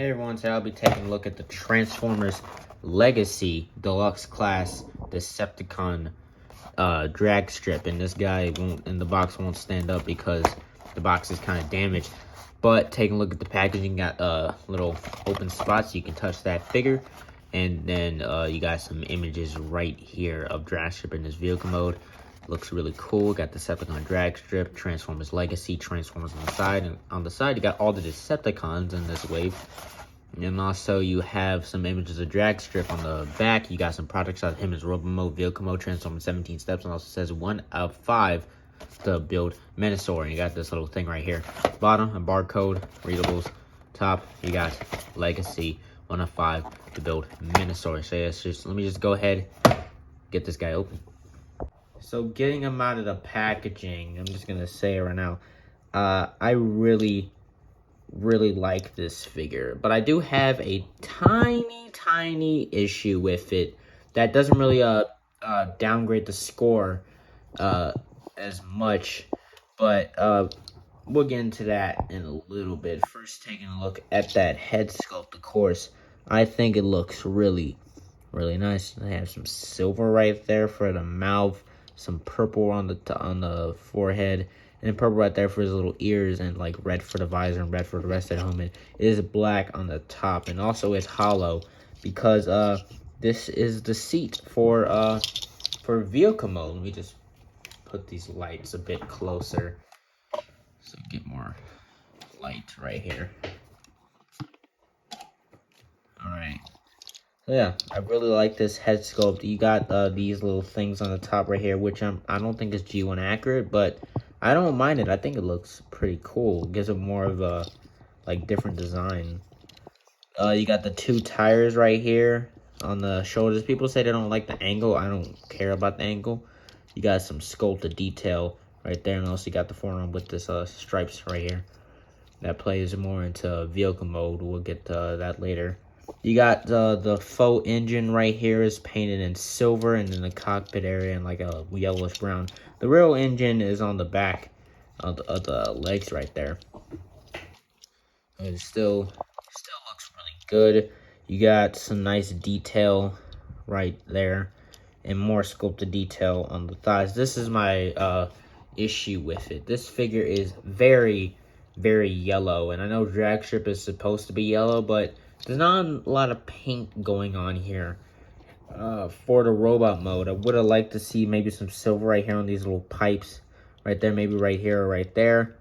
Hey everyone, today I'll be taking a look at the Transformers Legacy Deluxe Class Decepticon Dragstrip, and this guy won't, and the box won't stand up because the box is kind of damaged. But taking a look at the packaging, got little open spots so you can touch that figure, and then you got some images right here of Dragstrip in this vehicle mode. Looks really cool. Got Decepticon Dragstrip, Transformers Legacy, Transformers on the side, and on the side you got all the Decepticons in this wave. And also you have some images of Dragstrip on the back. You got some product shots of him as Robo Mode, Vehicle Mode, Transformers 17 steps, and also says 1 of 5 to build Menasor. And you got this little thing right here. Bottom, a barcode, readables. Top, you got Legacy, 1 of 5 to build Menasor. So yeah, let me just go ahead, get this guy open. So getting him out of the packaging, I'm just gonna say it right now, I really like this figure, but I do have a tiny issue with it that doesn't really downgrade the score as much, but we'll get into that in a little bit. First, taking a look at that head sculpt, of course, I think it looks really nice. I have some silver right there for the mouth, some purple on the forehead, and then purple right there for his little ears, and like red for the visor and red for the rest of the helmet. It is black on the top, and also it's hollow because this is the seat for vehicle mode. Let me just put these lights a bit closer so get more light right here. All right. So yeah, I really like this head sculpt. You got these little things on the top right here, which I don't think is G1 accurate, but I don't mind it. I think it looks pretty cool. It gives it more of a like different design. You got the 2 tires right here on the shoulders. People say they don't like the angle. I don't care about the angle. You got some sculpted detail right there, and also you got the forearm with this stripes right here. That plays more into vehicle mode. We'll get to that later. You got the faux engine right here is painted in silver, and in the cockpit area in like a yellowish brown. The real engine is on the back of the legs right there. It still looks really good. You got some nice detail right there, and more sculpted detail on the thighs. This is my issue with it. This figure is very yellow, and I know Dragstrip is supposed to be yellow, but there's not a lot of paint going on here for the robot mode. I would have liked to see maybe some silver right here on these little pipes right there, maybe right here or right there.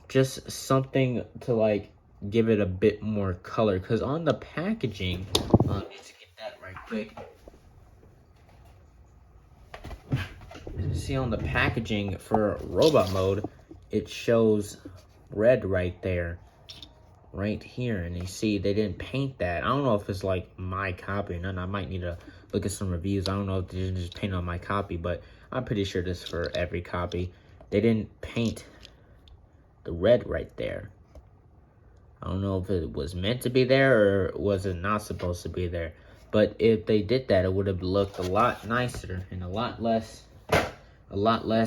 Just something to like give it a bit more color, because on the packaging, let's get that right quick. See, on the packaging for robot mode, it shows red right there, right here, and you see they didn't paint that. I don't know if it's like my copy or not. I might need to look at some reviews. I don't know if they just paint on my copy, but I'm pretty sure this is for every copy. They didn't paint the red right there. I don't know if it was meant to be there or was it not supposed to be there, but if they did that, it would have looked a lot nicer and a lot less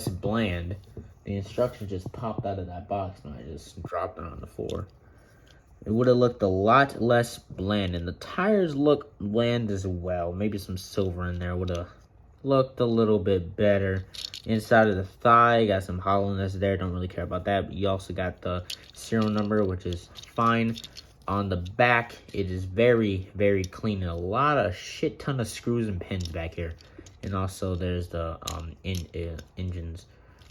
bland. The instructions just popped out of that box and I just dropped it on the floor. It would have looked a lot less bland, and the tires look bland as well. Maybe some silver in there would have looked a little bit better. Inside of the thigh, got some hollowness there. Don't really care about that, but you also got the serial number, which is fine. On the back, it is very clean, and a lot of shit ton of screws and pins back here. And also there's the engines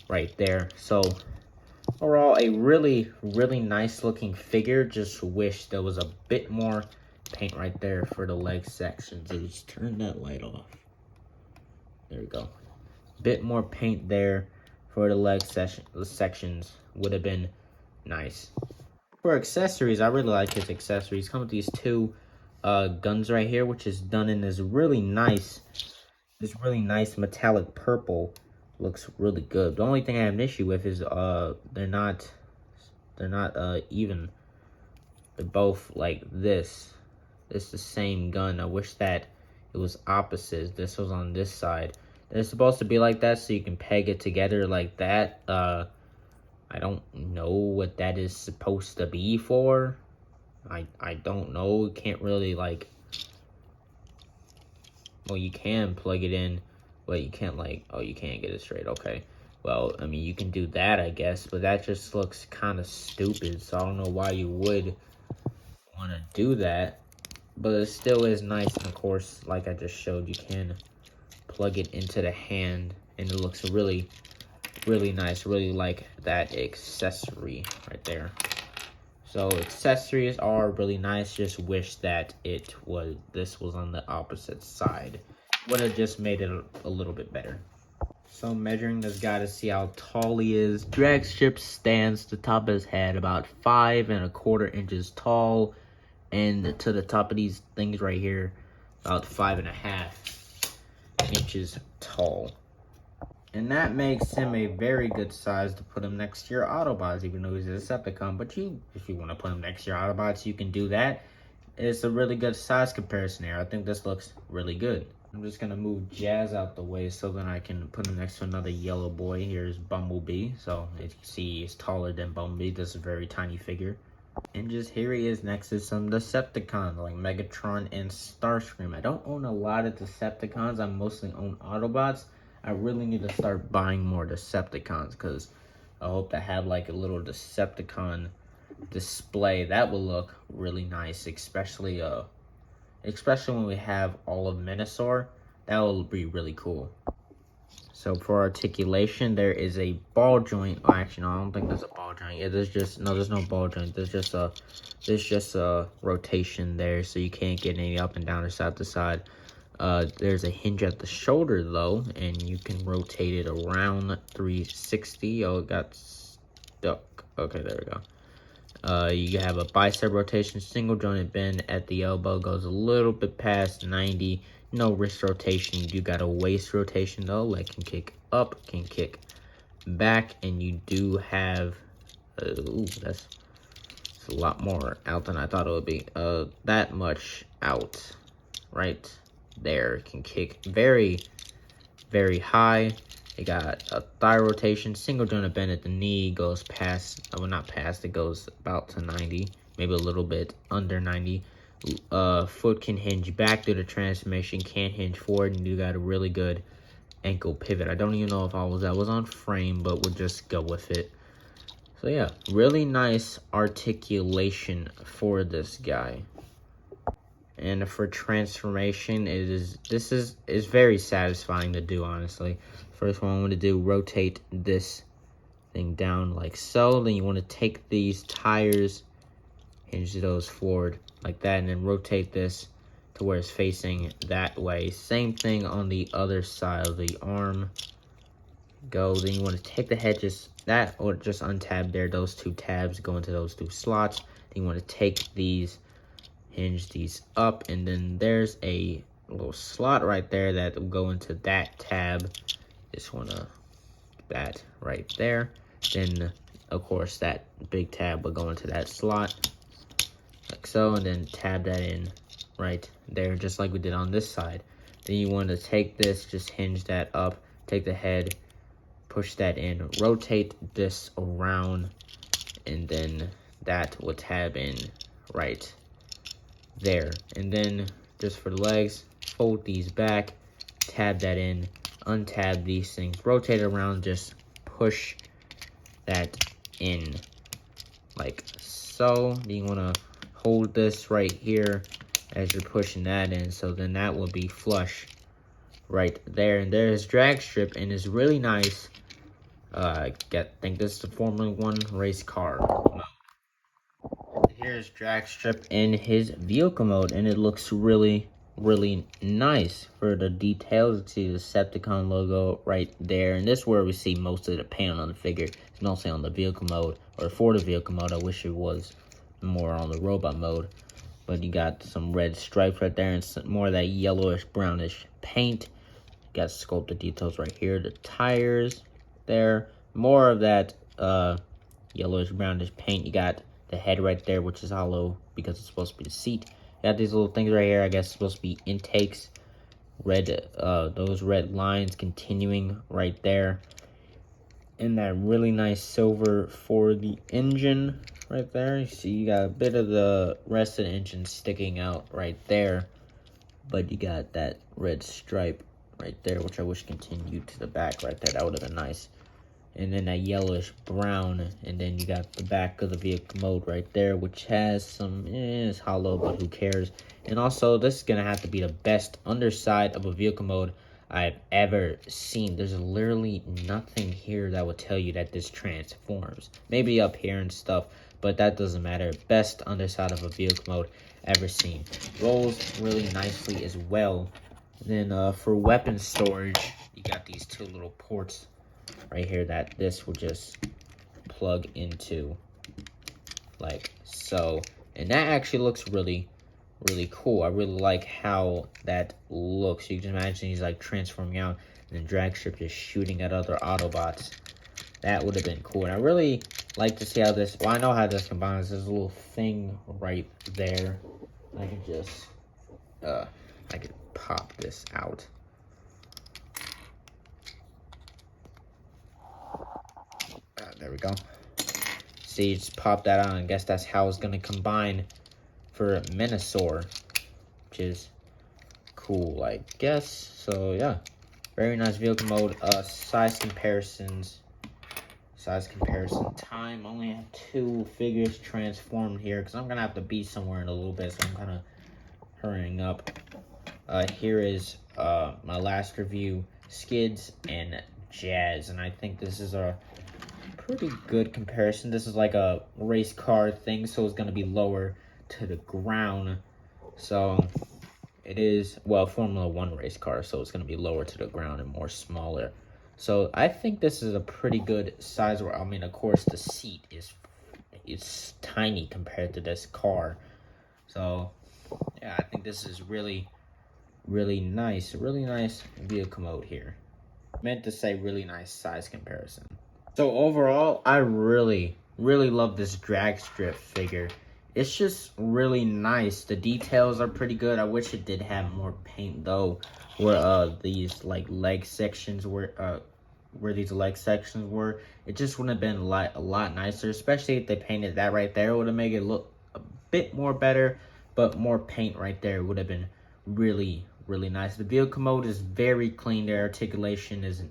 right there. So overall, a really nice looking figure. Just wish there was a bit more paint right there for the leg sections. Just turn that light off. There we go. Bit more paint there for the leg sections would have been nice. For accessories, I really like his accessories. Come with these 2 guns right here, which is done in this really nice metallic purple. Looks really good. The only thing I have an issue with is they're not even. They're both like this. It's the same gun. I wish that it was opposite. This was on this side. They're supposed to be like that so you can peg it together like that. I don't know what that is supposed to be for. I don't know. You can't really like, well, you can plug it in, but you can't like, oh, you can't get it straight. Okay. Well, I mean, you can do that, I guess, but that just looks kind of stupid. So I don't know why you would want to do that, but it still is nice. And of course, like I just showed, you can plug it into the hand, and it looks really, really nice. Really like that accessory right there. So accessories are really nice. Just wish that this was on the opposite side. Would have just made it a little bit better. So measuring this guy to see how tall he is. Dragstrip stands to the top of his head about 5¼ inches tall, and to the top of these things right here, about 5½ inches tall. And that makes him a very good size to put him next to your Autobots, even though he's a Decepticon. But if you want to put him next to your Autobots, you can do that. It's a really good size comparison here. I think this looks really good. I'm just going to move Jazz out the way so then I can put him next to another yellow boy. Here's Bumblebee. So as you can see, he's taller than Bumblebee. This is a very tiny figure. And just here he is next to some Decepticons like Megatron and Starscream. I don't own a lot of Decepticons. I mostly own Autobots. I really need to start buying more Decepticons because I hope to have like a little Decepticon display. That will look really nice, especially when we have all of Minosaur. That will be really cool. So for articulation, there is a ball joint. Oh, actually, no, I don't think there's a ball joint. Yeah, there's no ball joint. There's just a rotation there, so you can't get any up and down or side to side. There's a hinge at the shoulder though, and you can rotate it around 360. Oh, it got stuck. Okay, there we go. You have a bicep rotation, single jointed bend at the elbow, goes a little bit past 90. No wrist rotation. You got a waist rotation though, leg can kick up, can kick back, and you do have ooh, that's a lot more out than I thought it would be. That much out right there. Can kick very, very high. It got a thigh rotation, single jointed bend at the knee, goes past, well, not past, it goes about to 90, maybe a little bit under 90. Foot can hinge back through the transformation, can't hinge forward, and you got a really good ankle pivot. I don't even know if that was on frame, but we'll just go with it. So yeah, really nice articulation for this guy. And for transformation, this is very satisfying to do, honestly. First one I'm going to do, rotate this thing down like so. Then you want to take these tires, hinge those forward like that, and then rotate this to where it's facing that way. Same thing on the other side of the arm. Go. Then you want to take the head or just untab there. Those two tabs go into those two slots. Then you want to take these, hinge these up, and then there's a little slot right there that will go into that tab. Just want to that right there. Then of course that big tab will go into that slot like so, and then tab that in right there just like we did on this side. Then you want to take this, just hinge that up, take the head, push that in, rotate this around, and then that will tab in right there. And then just for the legs, fold these back, tab that in, untab these things, rotate it around, just push that in like so. Then you want to hold this right here as you're pushing that in, so then that will be flush right there. And there's Dragstrip, and it's really nice. I think this is the Formula 1 race car mode. Here's Dragstrip in his vehicle mode, and it looks really, really nice for the details. You see the Decepticon logo right there, and this is where we see most of the paint on the figure. It's mostly on the vehicle mode, or for the vehicle mode. I wish it was more on the robot mode, but you got some red stripes right there and some more of that yellowish brownish paint. You got sculpted details right here, the tires there, more of that yellowish brownish paint. You got the head right there, which is hollow because it's supposed to be the seat. You got these little things right here, I guess supposed to be intakes, red those red lines continuing right there, and that really nice silver for the engine right there. You see you got a bit of the rest of the engine sticking out right there, but you got that red stripe right there, which I wish continued to the back right there. That would have been nice. And then that yellowish brown, and then you got the back of the vehicle mode right there, which has some, it's hollow, but who cares. And also, this is gonna have to be the best underside of a vehicle mode I've ever seen. There's literally nothing here that would tell you that this transforms. Maybe up here and stuff, but that doesn't matter. Best underside of a vehicle mode ever seen. Rolls really nicely as well. And then for weapon storage, you got these two little ports right here that this will just plug into like so. And that actually looks really cool. I really like how that looks. You can imagine he's like transforming out and then Dragstrip just shooting at other Autobots. That would have been cool. And I really like to see how this, well, I know how this combines. There's a little thing right there. I can just I could pop this out. There we go. See, just pop that on. I guess that's how it's gonna combine for Minosaur, which is cool, I guess. So yeah, very nice vehicle mode. Size comparison time. Only have 2 figures transformed here because I'm gonna have to be somewhere in a little bit, so I'm kind of hurrying up. Here is my last review, Skids and Jazz, and I think this is a pretty good comparison. This is like a race car thing, so it's going to be lower to the ground. So it is, well, Formula 1 race car, so it's going to be lower to the ground and more smaller. So I think this is a pretty good size. I mean, of course, the seat is tiny compared to this car. So yeah, I think this is really nice. Really nice vehicle mode here. Meant to say really nice size comparison. So overall, I really love this Dragstrip figure. It's just really nice. The details are pretty good. I wish it did have more paint though, where these like leg sections were these leg sections were. It just would have been a lot nicer, especially if they painted that right there. It would have made it look a bit more better, but more paint right there would have been really nice. The vehicle mode is very clean. The articulation is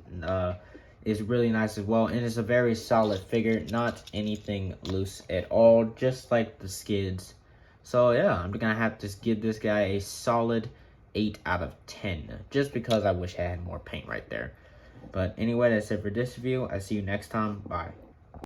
really nice as well, and it's a very solid figure, not anything loose at all, just like the Skids. So yeah, I'm gonna have to give this guy a solid 8 out of 10, just because I wish I had more paint right there. But anyway, that's it for this review. I see you next time. Bye.